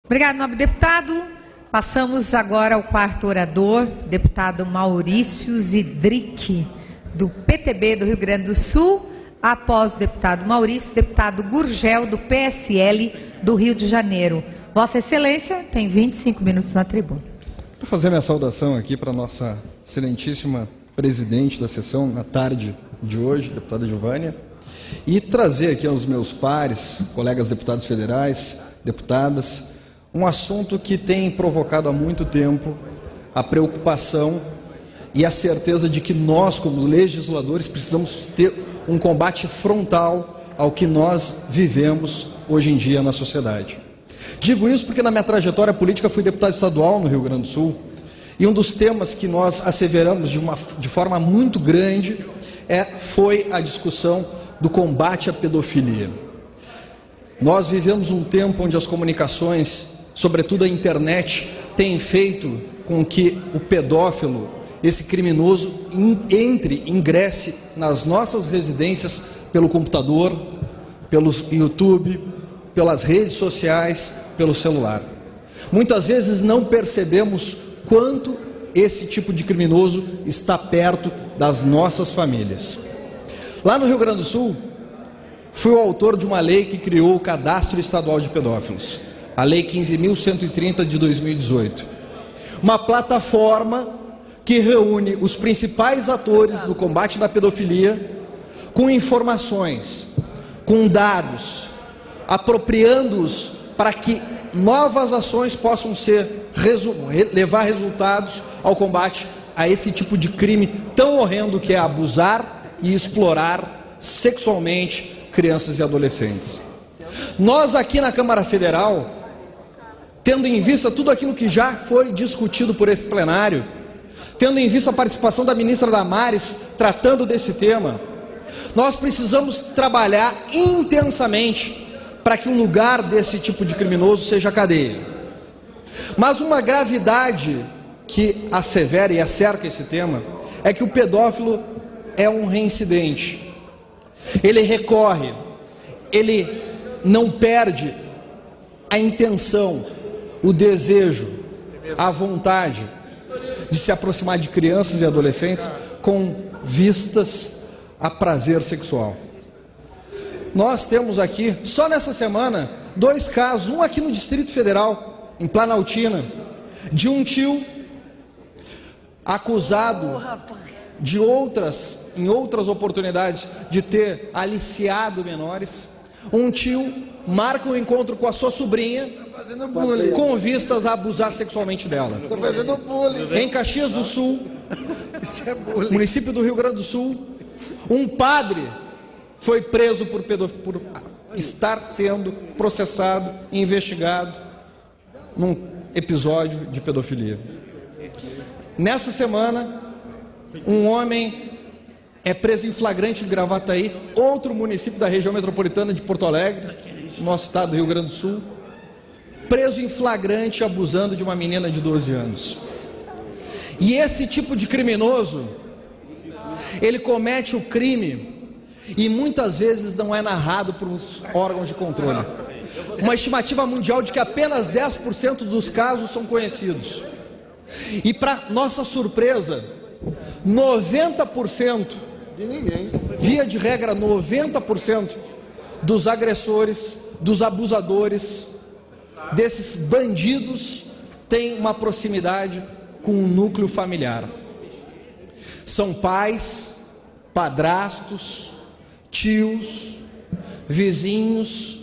Obrigado, nobre deputado. Passamos agora ao quarto orador, deputado Maurício Zidric, do PTB do Rio Grande do Sul. Após o deputado Maurício, deputado Gurgel, do PSL do Rio de Janeiro. Vossa Excelência tem 25 minutos na tribuna. Vou fazer minha saudação aqui para a nossa excelentíssima presidente da sessão na tarde de hoje, deputada Giovânia, e trazer aqui aos meus pares, colegas deputados federais, deputadas, um assunto que tem provocado há muito tempo a preocupação e a certeza de que nós, como legisladores, precisamos ter um combate frontal ao que nós vivemos hoje em dia na sociedade. Digo isso porque na minha trajetória política fui deputado estadual no Rio Grande do Sul e um dos temas que nós asseveramos de forma muito grande foi a discussão do combate à pedofilia. Nós vivemos um tempo onde as comunicações, sobretudo a internet, têm feito com que o pedófilo, esse criminoso, ingresse nas nossas residências pelo computador, pelo YouTube, pelas redes sociais, pelo celular. Muitas vezes não percebemos quanto esse tipo de criminoso está perto das nossas famílias. Lá no Rio Grande do Sul, fui o autor de uma lei que criou o Cadastro Estadual de Pedófilos, a Lei 15.130 de 2018. Uma plataforma que reúne os principais atores do combate da pedofilia com informações, com dados, apropriando-os para que novas ações possam levar resultados ao combate a esse tipo de crime tão horrendo que é abusar e explorar sexualmente crianças e adolescentes. Nós aqui na Câmara Federal, tendo em vista tudo aquilo que já foi discutido por esse plenário, tendo em vista a participação da ministra Damares tratando desse tema, nós precisamos trabalhar intensamente para que o lugar desse tipo de criminoso seja a cadeia. Mas uma gravidade que assevera e acerca esse tema é que o pedófilo é um reincidente. Ele recorre, ele não perde a intenção, o desejo, a vontade de se aproximar de crianças e adolescentes com vistas a prazer sexual. Nós temos aqui, só nessa semana, 2 casos, um aqui no Distrito Federal, em Planaltina, de um tio acusado em outras oportunidades, de ter aliciado menores. Um tio marca um encontro com a sua sobrinha com vistas a abusar sexualmente dela. Em Caxias do Sul, município do Rio Grande do Sul, um padre foi preso por estar sendo processado e investigado num episódio de pedofilia. Nessa semana, um homem é preso em flagrante de Gravataí, outro município da região metropolitana de Porto Alegre, nosso estado do Rio Grande do Sul, preso em flagrante abusando de uma menina de 12 anos. E esse tipo de criminoso, ele comete o crime e muitas vezes não é narrado por os órgãos de controle. Uma estimativa mundial de que apenas 10% dos casos são conhecidos. E para nossa surpresa, 90%, via de regra 90% dos agressores, dos abusadores, desses bandidos, tem uma proximidade com o núcleo familiar. São pais, padrastos, tios, vizinhos,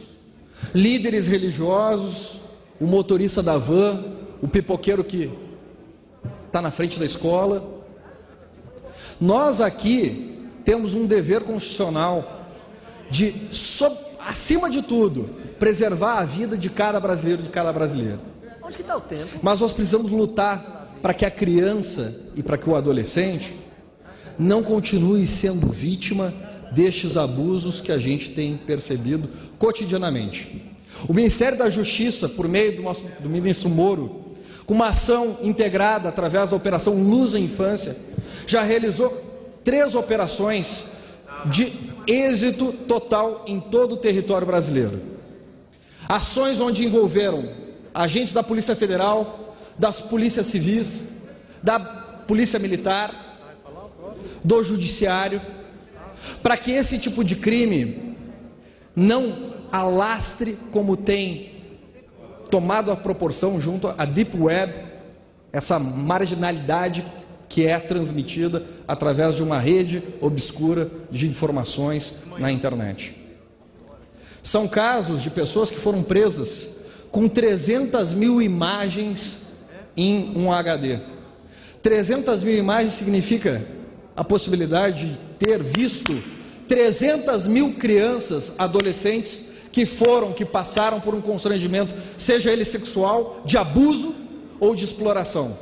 líderes religiosos, o motorista da van, o pipoqueiro que está na frente da escola. Nós aqui temos um dever constitucional de, acima de tudo, preservar a vida de cada brasileiro, de cada brasileira. Onde que está o tempo? Mas nós precisamos lutar para que a criança e para que o adolescente não continue sendo vítima destes abusos que a gente tem percebido cotidianamente. O Ministério da Justiça, por meio do ministro Moro, com uma ação integrada através da Operação Luz à Infância, já realizou 3 operações de êxito total em todo o território brasileiro. Ações onde envolveram agentes da Polícia Federal, das polícias civis, da Polícia Militar, do Judiciário, para que esse tipo de crime não alastre como tem tomado a proporção junto à Deep Web, essa marginalidade que é transmitida através de uma rede obscura de informações na internet. São casos de pessoas que foram presas com 300 mil imagens em um HD. 300 mil imagens significa a possibilidade de ter visto 300 mil crianças, adolescentes, que passaram por um constrangimento, seja ele sexual, de abuso ou de exploração,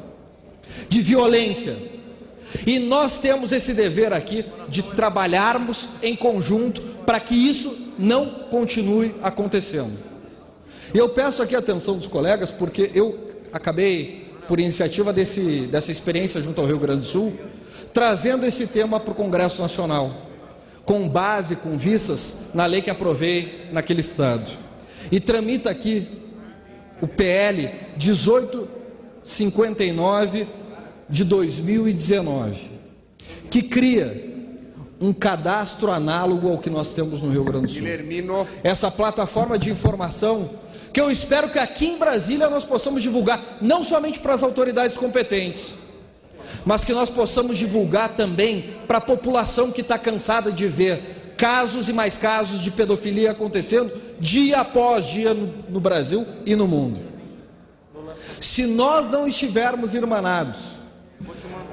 de violência. E nós temos esse dever aqui de trabalharmos em conjunto para que isso não continue acontecendo. Eu peço aqui a atenção dos colegas, porque eu acabei, por iniciativa dessa experiência junto ao Rio Grande do Sul, trazendo esse tema para o Congresso Nacional, com base, com vistas na lei que aprovei naquele estado. E tramita aqui o PL 1859 de 2019, que cria um cadastro análogo ao que nós temos no Rio Grande do Sul. Essa plataforma de informação que eu espero que aqui em Brasília nós possamos divulgar, não somente para as autoridades competentes, mas que nós possamos divulgar também para a população que está cansada de ver casos e mais casos de pedofilia acontecendo dia após dia no Brasil e no mundo. Se nós não estivermos irmanados,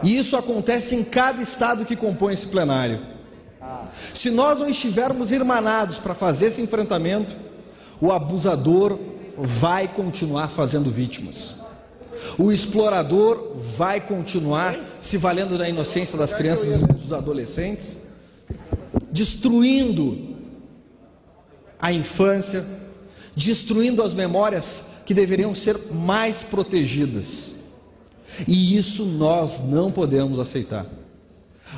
e isso acontece em cada estado que compõe esse plenário, se nós não estivermos irmanados para fazer esse enfrentamento, o abusador vai continuar fazendo vítimas. O explorador vai continuar se valendo da inocência das crianças e dos adolescentes, destruindo a infância, destruindo as memórias que deveriam ser mais protegidas. E isso nós não podemos aceitar.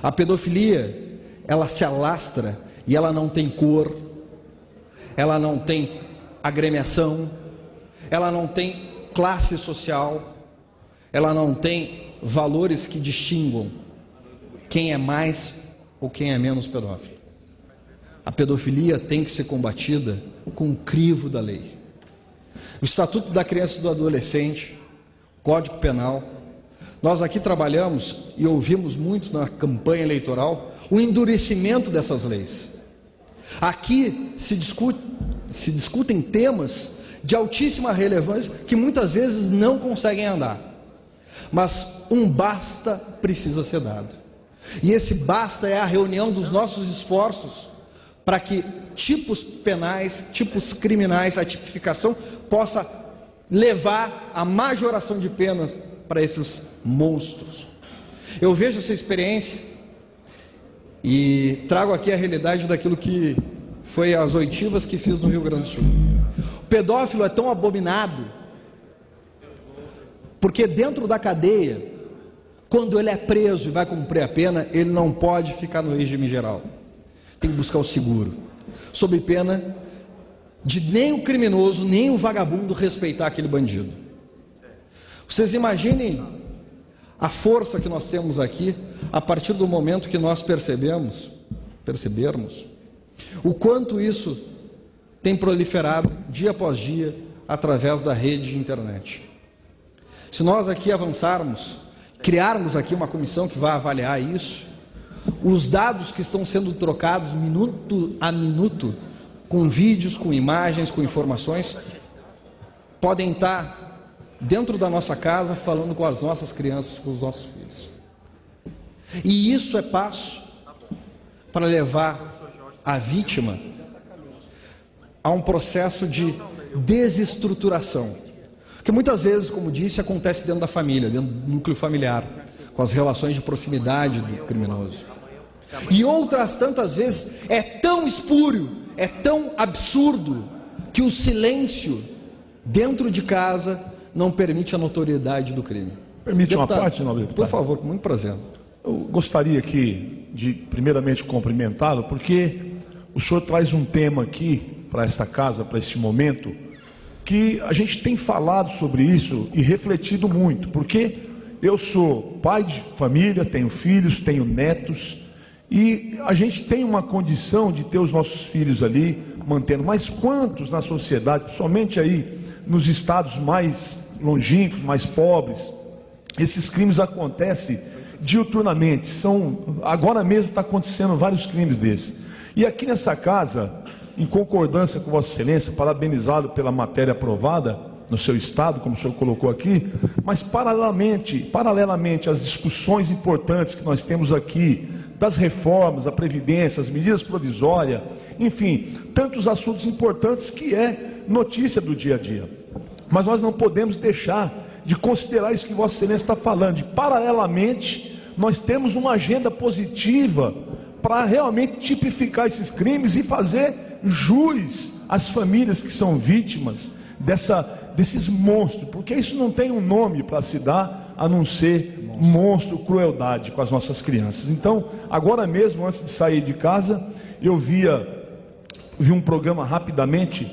A pedofilia, ela se alastra e ela não tem cor, ela não tem agremiação, ela não tem classe social, ela não tem valores que distinguam quem é mais ou quem é menos pedófilo. A pedofilia tem que ser combatida com o crivo da lei. O Estatuto da Criança e do Adolescente, Código Penal, nós aqui trabalhamos e ouvimos muito na campanha eleitoral o endurecimento dessas leis. Aqui se discutem temas de altíssima relevância que muitas vezes não conseguem andar. Mas um basta precisa ser dado. E esse basta é a reunião dos nossos esforços para que tipos penais, tipos criminais, a tipificação possa levar à majoração de penas para esses monstros. Eu vejo essa experiência e trago aqui a realidade daquilo que foi as oitivas que fiz no Rio Grande do Sul. O pedófilo é tão abominado porque dentro da cadeia, quando ele é preso e vai cumprir a pena, ele não pode ficar no regime geral. Tem que buscar o seguro, sob pena de nem o criminoso, nem o vagabundo respeitar aquele bandido. Vocês imaginem a força que nós temos aqui, a partir do momento que nós percebermos o quanto isso tem proliferado dia após dia através da rede de internet. Se nós aqui avançarmos, criarmos aqui uma comissão que vai avaliar isso, os dados que estão sendo trocados minuto a minuto, com vídeos, com imagens, com informações, podem estar dentro da nossa casa falando com as nossas crianças, com os nossos filhos. E isso é passo para levar a vítima a um processo de desestruturação, que muitas vezes, como disse, acontece dentro da família, dentro do núcleo familiar, com as relações de proximidade do criminoso. E outras tantas vezes é tão espúrio, é tão absurdo, que o silêncio dentro de casa não permite a notoriedade do crime. Permite uma parte, nobre deputado? Por favor, com muito prazer. Eu gostaria aqui de, primeiramente, cumprimentá-lo, porque o senhor traz um tema aqui para esta casa, para este momento, que a gente tem falado sobre isso e refletido muito, porque eu sou pai de família, tenho filhos, tenho netos, e a gente tem uma condição de ter os nossos filhos ali, mantendo. Mas quantos na sociedade, principalmente aí nos estados mais longínquos, mais pobres, esses crimes acontecem diuturnamente? Agora mesmo está acontecendo vários crimes desses. E aqui nessa casa, em concordância com Vossa Excelência, parabenizado pela matéria aprovada no seu estado, como o senhor colocou aqui, mas paralelamente às discussões importantes que nós temos aqui, das reformas, a previdência, as medidas provisórias, enfim, tantos assuntos importantes que é notícia do dia a dia. Mas nós não podemos deixar de considerar isso que Vossa Excelência está falando, de paralelamente nós temos uma agenda positiva para realmente tipificar esses crimes e fazer jus às famílias que são vítimas desses monstros, porque isso não tem um nome para se dar a não ser monstro, crueldade com as nossas crianças. Então, agora mesmo, antes de sair de casa, eu vi um programa rapidamente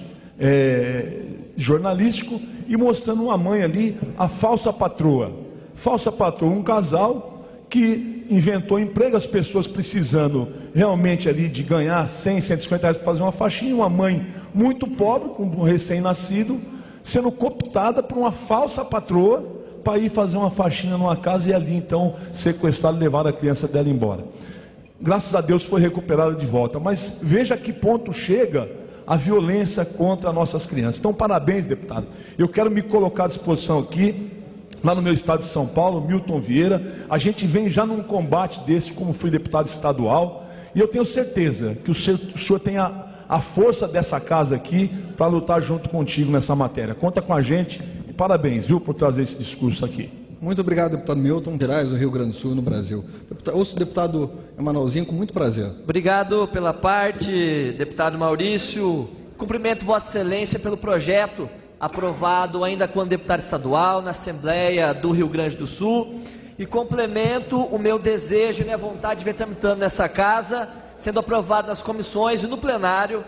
jornalístico e mostrando uma mãe ali, a falsa patroa, um casal que inventou emprego, as pessoas precisando realmente ali de ganhar 100, 150 reais para fazer uma faxina, uma mãe muito pobre, com um recém-nascido, sendo cooptada por uma falsa patroa para ir fazer uma faxina numa casa e ali então sequestrar e levar a criança dela embora. Graças a Deus foi recuperada de volta, mas veja a que ponto chega a violência contra nossas crianças. Então parabéns, deputado. Eu quero me colocar à disposição aqui, lá no meu estado de São Paulo, Milton Vieira. A gente vem já num combate desse, como fui deputado estadual, e eu tenho certeza que o senhor tem a força dessa casa aqui para lutar junto contigo nessa matéria. Conta com a gente e parabéns, viu, por trazer esse discurso aqui. Muito obrigado, deputado Milton, Gerais do Rio Grande do Sul, no Brasil. Ouço o deputado Emanuelzinho com muito prazer. Obrigado pela parte, deputado Maurício. Cumprimento Vossa Excelência pelo projeto aprovado ainda quando deputado estadual na Assembleia do Rio Grande do Sul, e complemento o meu desejo e minha vontade de ver tramitando nessa casa, sendo aprovado nas comissões e no plenário,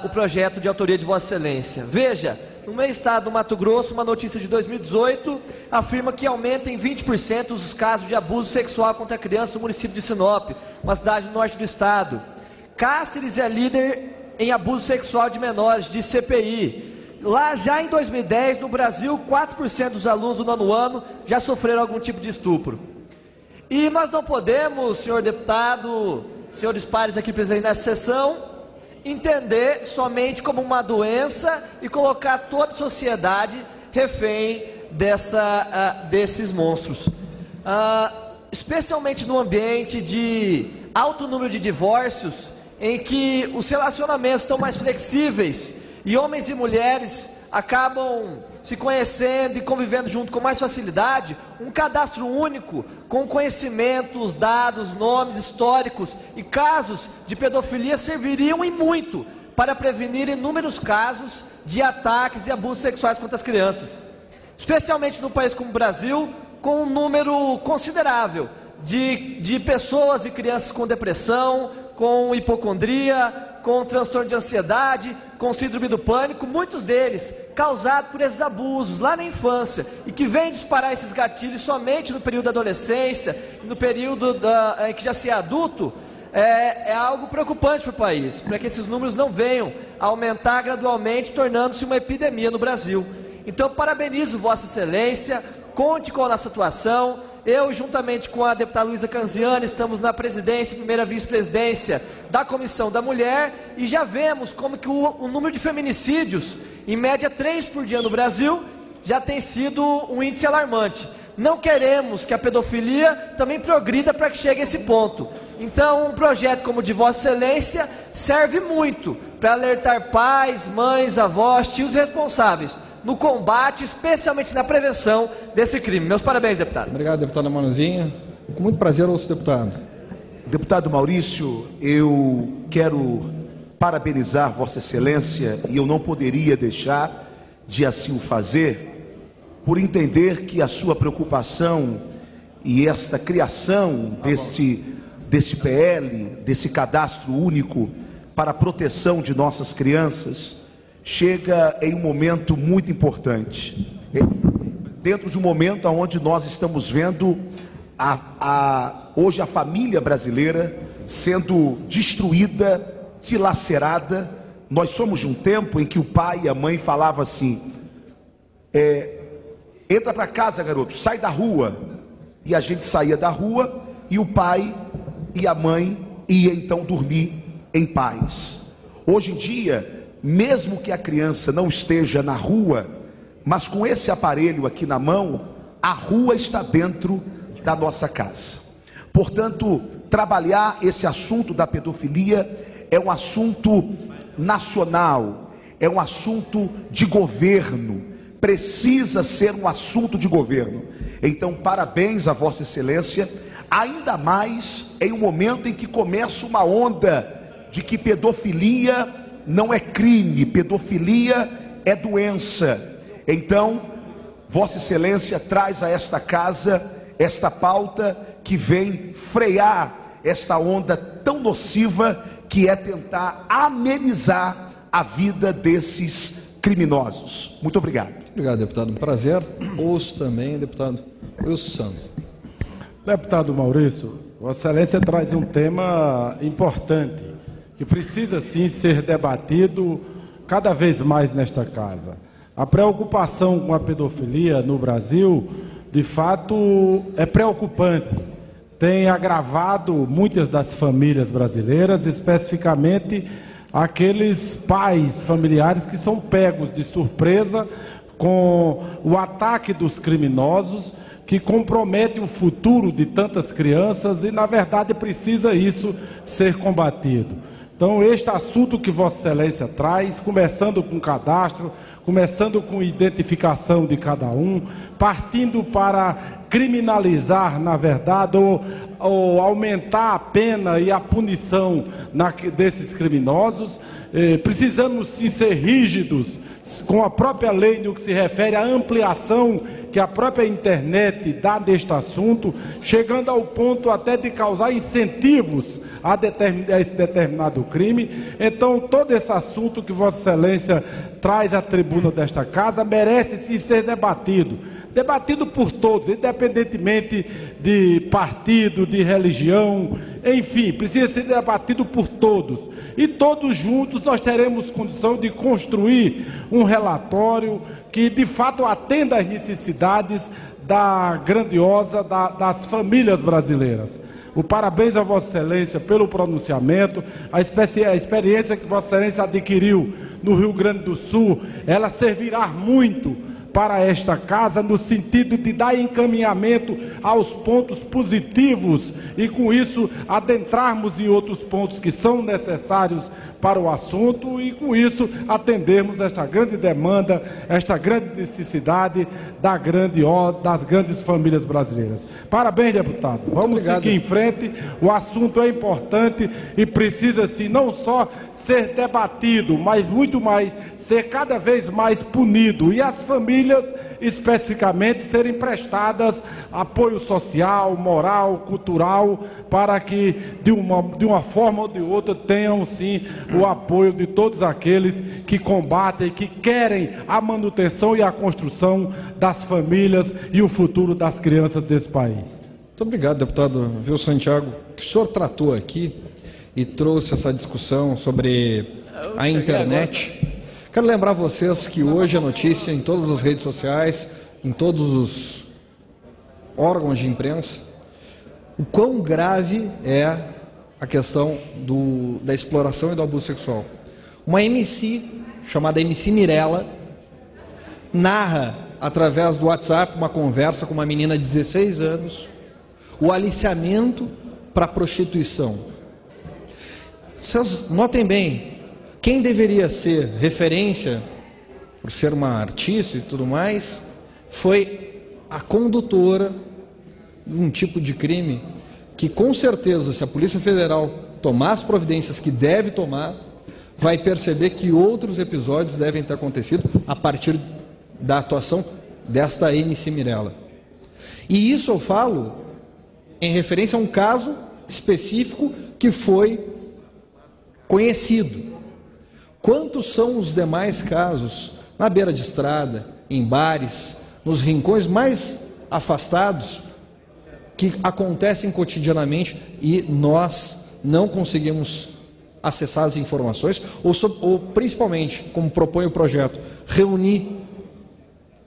o projeto de autoria de Vossa Excelência. Veja, no meu estado do Mato Grosso, uma notícia de 2018 afirma que aumenta em 20% os casos de abuso sexual contra crianças no município de Sinop, uma cidade do norte do estado. Cáceres é líder em abuso sexual de menores, de CPI. Lá já em 2010, no Brasil, 4% dos alunos do 9º ano já sofreram algum tipo de estupro. E nós não podemos, senhor deputado, senhores pares aqui presentes nessa sessão, entender somente como uma doença e colocar toda a sociedade refém desses monstros. Especialmente no ambiente de alto número de divórcios, em que os relacionamentos estão mais flexíveis, e homens e mulheres acabam se conhecendo e convivendo junto com mais facilidade, um cadastro único com conhecimentos, dados, nomes históricos e casos de pedofilia serviriam e muito para prevenir inúmeros casos de ataques e abusos sexuais contra as crianças. Especialmente num país como o Brasil, com um número considerável de pessoas e crianças com depressão, com hipocondria, com transtorno de ansiedade, com síndrome do pânico, muitos deles causados por esses abusos lá na infância, e que vêm disparar esses gatilhos somente no período da adolescência, no período em que já se é adulto. É algo preocupante para o país, para que esses números não venham a aumentar gradualmente, tornando-se uma epidemia no Brasil. Então parabenizo Vossa Excelência, conte com a nossa atuação. Eu, juntamente com a deputada Luísa Canziani, estamos na presidência e primeira vice-presidência da Comissão da Mulher, e já vemos como que o número de feminicídios, em média 3 por dia no Brasil, já tem sido um índice alarmante. Não queremos que a pedofilia também progrida para que chegue a esse ponto. Então, um projeto como o de Vossa Excelência serve muito para alertar pais, mães, avós, tios responsáveis no combate, especialmente na prevenção desse crime. Meus parabéns, deputado. Obrigado, deputado Emanuelzinho. Com muito prazer, ouço o deputado. Deputado Maurício, eu quero parabenizar Vossa Excelência, e eu não poderia deixar de assim o fazer, por entender que a sua preocupação e esta criação deste PL, desse cadastro único para a proteção de nossas crianças, chega em um momento muito importante. Dentro de um momento onde nós estamos vendo hoje a família brasileira sendo destruída, dilacerada. Nós somos de um tempo em que o pai e a mãe falavam assim: entra para casa, garoto, sai da rua. E a gente saía da rua e o pai e a mãe iam então dormir em paz. Hoje em dia, mesmo que a criança não esteja na rua, mas com esse aparelho aqui na mão, a rua está dentro da nossa casa. Portanto, trabalhar esse assunto da pedofilia é um assunto nacional, é um assunto de governo, precisa ser um assunto de governo. Então, parabéns a Vossa Excelência, ainda mais em um momento em que começa uma onda de que pedofilia não é crime, pedofilia é doença. Então, Vossa Excelência traz a esta casa esta pauta que vem frear esta onda tão nociva que é tentar amenizar a vida desses criminosos. Muito obrigado. Obrigado, deputado. Um prazer. Ouço também, deputado Wilson Santos. Deputado Maurício, Vossa Excelência traz um tema importante, que precisa sim ser debatido cada vez mais nesta casa. A preocupação com a pedofilia no Brasil, de fato, é preocupante. Tem agravado muitas das famílias brasileiras, especificamente aqueles pais familiares que são pegos de surpresa com o ataque dos criminosos, que compromete o futuro de tantas crianças e, na verdade, precisa isso ser combatido. Então, este assunto que Vossa Excelência traz, começando com cadastro, começando com identificação de cada um, partindo para criminalizar, na verdade, ou aumentar a pena e a punição desses criminosos, precisamos sim ser rígidos com a própria lei no que se refere à ampliação que a própria internet dá deste assunto, chegando ao ponto até de causar incentivos a esse determinado crime. Então, todo esse assunto que Vossa Excelência traz à tribuna desta casa merece sim ser debatido por todos, independentemente de partido, de religião, enfim, precisa ser debatido por todos. E todos juntos nós teremos condição de construir um relatório que de fato atenda às necessidades das famílias brasileiras. O parabéns a Vossa Excelência pelo pronunciamento, a experiência que Vossa Excelência adquiriu no Rio Grande do Sul, ela servirá muito para esta casa, no sentido de dar encaminhamento aos pontos positivos e, com isso, adentrarmos em outros pontos que são necessários para o assunto e, com isso, atendermos esta grande demanda, esta grande necessidade das grandes famílias brasileiras. Parabéns, deputado. Vamos seguir em frente. O assunto é importante e precisa, sim, não só ser debatido, mas muito mais, ser cada vez mais punido. E as famílias, especificamente, serem prestadas apoio social, moral, cultural, para que, de uma forma ou de outra, tenham, sim, o apoio de todos aqueles que combatem, que querem a manutenção e a construção das famílias e o futuro das crianças desse país. Muito obrigado, deputado Wilson Santiago, que o senhor tratou aqui e trouxe essa discussão sobre a internet. Quero lembrar vocês que hoje a notícia em todas as redes sociais, em todos os órgãos de imprensa, o quão grave é a questão da exploração e do abuso sexual. Uma MC, chamada MC Mirella, narra, através do WhatsApp, uma conversa com uma menina de 16 anos, o aliciamento para a prostituição. Vocês notem bem, quem deveria ser referência, por ser uma artista e tudo mais, foi a condutora de um tipo de crime que, com certeza, se a Polícia Federal tomar as providências que deve tomar, vai perceber que outros episódios devem ter acontecido a partir da atuação desta MC Mirella. E isso eu falo em referência a um caso específico que foi conhecido. Quantos são os demais casos na beira de estrada, em bares, nos rincões mais afastados, que acontecem cotidianamente e nós não conseguimos acessar as informações, ou principalmente, como propõe o projeto, reunir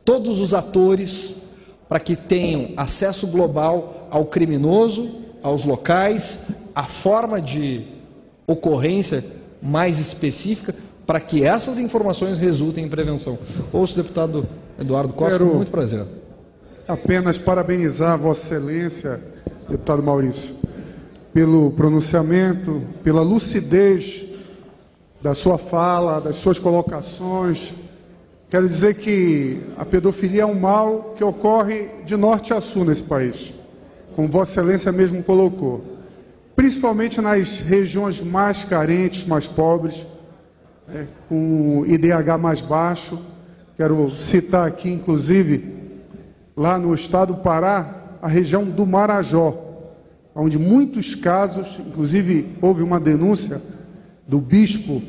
todos os atores para que tenham acesso global ao criminoso, aos locais, à forma de ocorrência mais específica, para que essas informações resultem em prevenção. Ouço o deputado Eduardo Costa, com muito prazer. Apenas parabenizar Vossa Excelência, deputado Maurício, pelo pronunciamento, pela lucidez da sua fala, das suas colocações. Quero dizer que a pedofilia é um mal que ocorre de norte a sul nesse país, como Vossa Excelência mesmo colocou, principalmente nas regiões mais carentes, mais pobres, com IDH mais baixo. Quero citar aqui, inclusive, lá no estado do Pará, a região do Marajó, onde muitos casos, inclusive houve uma denúncia do bispo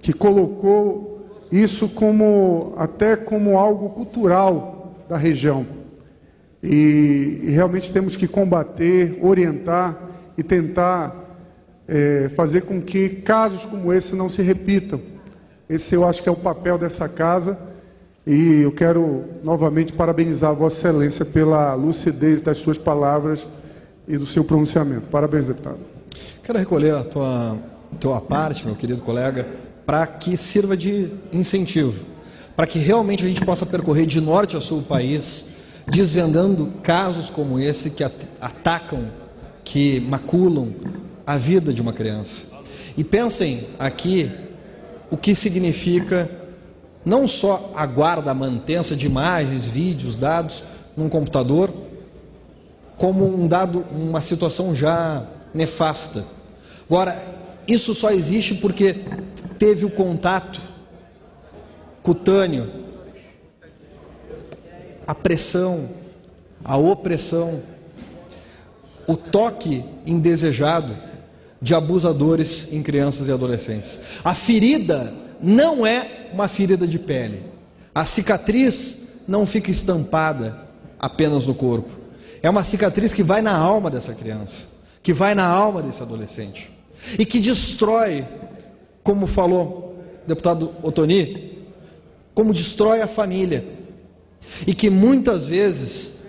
que colocou isso até como algo cultural da região. E realmente temos que combater, orientar e tentar fazer com que casos como esse não se repitam. Esse eu acho que é o papel dessa casa, e eu quero novamente parabenizar a Vossa Excelência pela lucidez das suas palavras e do seu pronunciamento. Parabéns, deputado. Quero recolher a tua parte, meu querido colega, para que sirva de incentivo, para que realmente a gente possa percorrer de norte a sul o país, desvendando casos como esse que atacam, que maculam a vida de uma criança. E pensem aqui o que significa não só a guarda, a mantença de imagens, vídeos, dados num computador, como uma situação já nefasta. Agora, isso só existe porque teve o contato cutâneo, a pressão, a opressão, o toque indesejado de abusadores em crianças e adolescentes. A ferida não é uma ferida de pele. A cicatriz não fica estampada apenas no corpo. É uma cicatriz que vai na alma dessa criança, que vai na alma desse adolescente, e que destrói, como falou o deputado Ottoni, como destrói a família. E que muitas vezes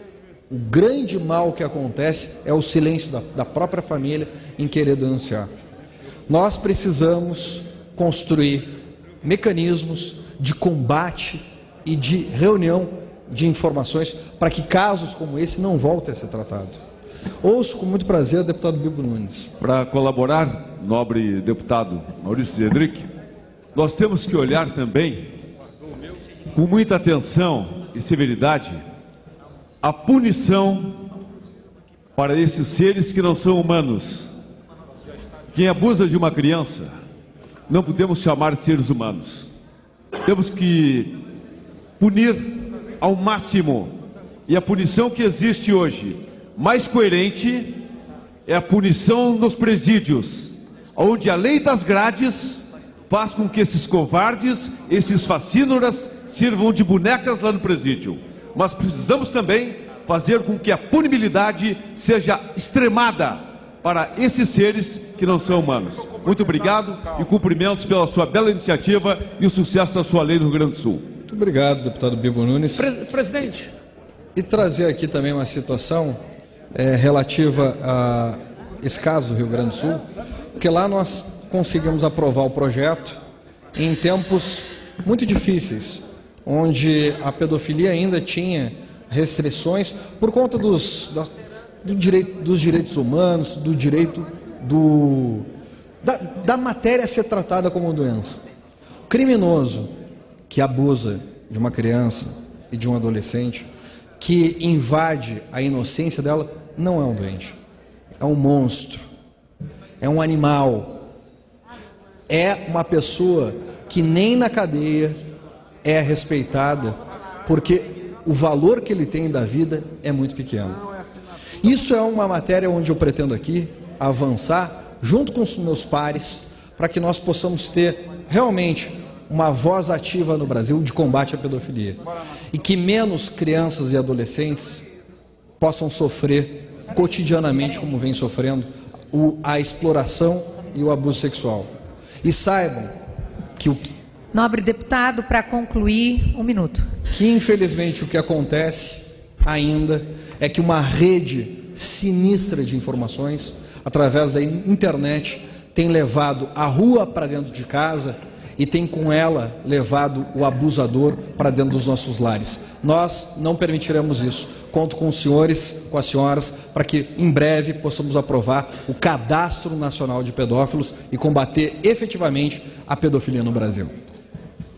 o grande mal que acontece é o silêncio da própria família em querer denunciar. Nós precisamos construir mecanismos de combate e de reunião de informações para que casos como esse não voltem a ser tratados. Ouço com muito prazer o deputado Bibo Nunes. Para colaborar, nobre deputado Maurício Zedrick, nós temos que olhar também com muita atenção e severidade a punição para esses seres que não são humanos. Quem abusa de uma criança, não podemos chamar de seres humanos. Temos que punir ao máximo. E a punição que existe hoje, mais coerente, é a punição nos presídios, onde a lei das grades faz com que esses covardes, esses facínoras, sirvam de bonecas lá no presídio. Mas precisamos também fazer com que a punibilidade seja extremada para esses seres que não são humanos. Muito obrigado e cumprimentos pela sua bela iniciativa e o sucesso da sua lei no Rio Grande do Sul. Muito obrigado, deputado Bibo Nunes. Presidente. E trazer aqui também uma situação relativa a esse caso do Rio Grande do Sul, porque lá nós conseguimos aprovar o projeto em tempos muito difíceis, onde a pedofilia ainda tinha restrições por conta dos direitos humanos, do direito da matéria ser tratada como doença. O criminoso que abusa de uma criança e de um adolescente, que invade a inocência dela, não é um doente, é um monstro, é um animal, é uma pessoa que nem na cadeia é respeitada, porque o valor que ele tem da vida é muito pequeno. Isso é uma matéria onde eu pretendo aqui avançar, junto com os meus pares, para que nós possamos ter realmente uma voz ativa no Brasil de combate à pedofilia e que menos crianças e adolescentes possam sofrer cotidianamente, como vem sofrendo, a exploração e o abuso sexual. E saibam que Nobre deputado, para concluir, 1 minuto. Que infelizmente o que acontece ainda é que uma rede sinistra de informações, através da internet, tem levado a rua para dentro de casa e tem com ela levado o abusador para dentro dos nossos lares. Nós não permitiremos isso. Conto com os senhores, com as senhoras, para que em breve possamos aprovar o Cadastro Nacional de Pedófilos e combater efetivamente a pedofilia no Brasil.